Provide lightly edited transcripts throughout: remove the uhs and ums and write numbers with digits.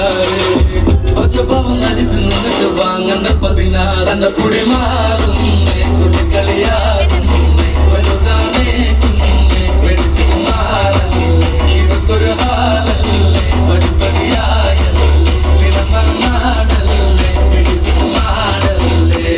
മയക്കാറ് ഒച്ചപ്പാവം നടിച്ചു നിന്നിട്ട് വാങ്ങണ്ട 16 തന്റെ കുടി മാറും കുട്ടിക്കളിയാറും വലുതാണേ വെടിച്ചിട്ട് മാറല്ലേ ഇതൊരു ഹാലല്ലേ പടിപ്പടിയായല്ലേ വിളമറന്നാടല്ലേ പിടിപ്പിട്ട് മാടല്ലേ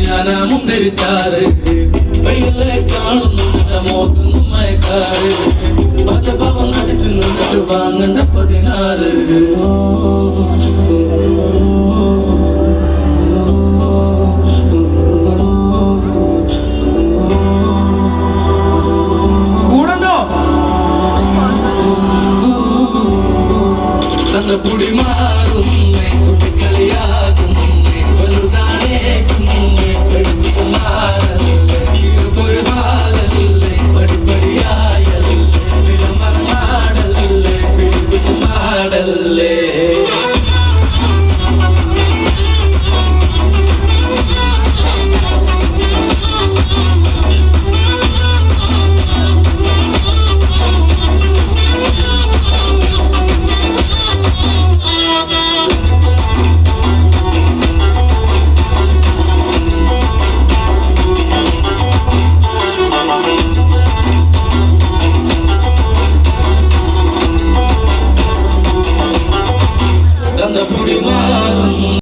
ഞാനാ മുന്തിരിച്ചാറ് വെയിലെ കാണുന്നു മോത്തുന്നു മയക്കാറ് പച്ചപ്പാവം നടിച്ചു നിന്നിട്ട് വാങ്ങണ്ട 16 തന്റെ കുടി മാറും കുട്ടിക്കളിയാ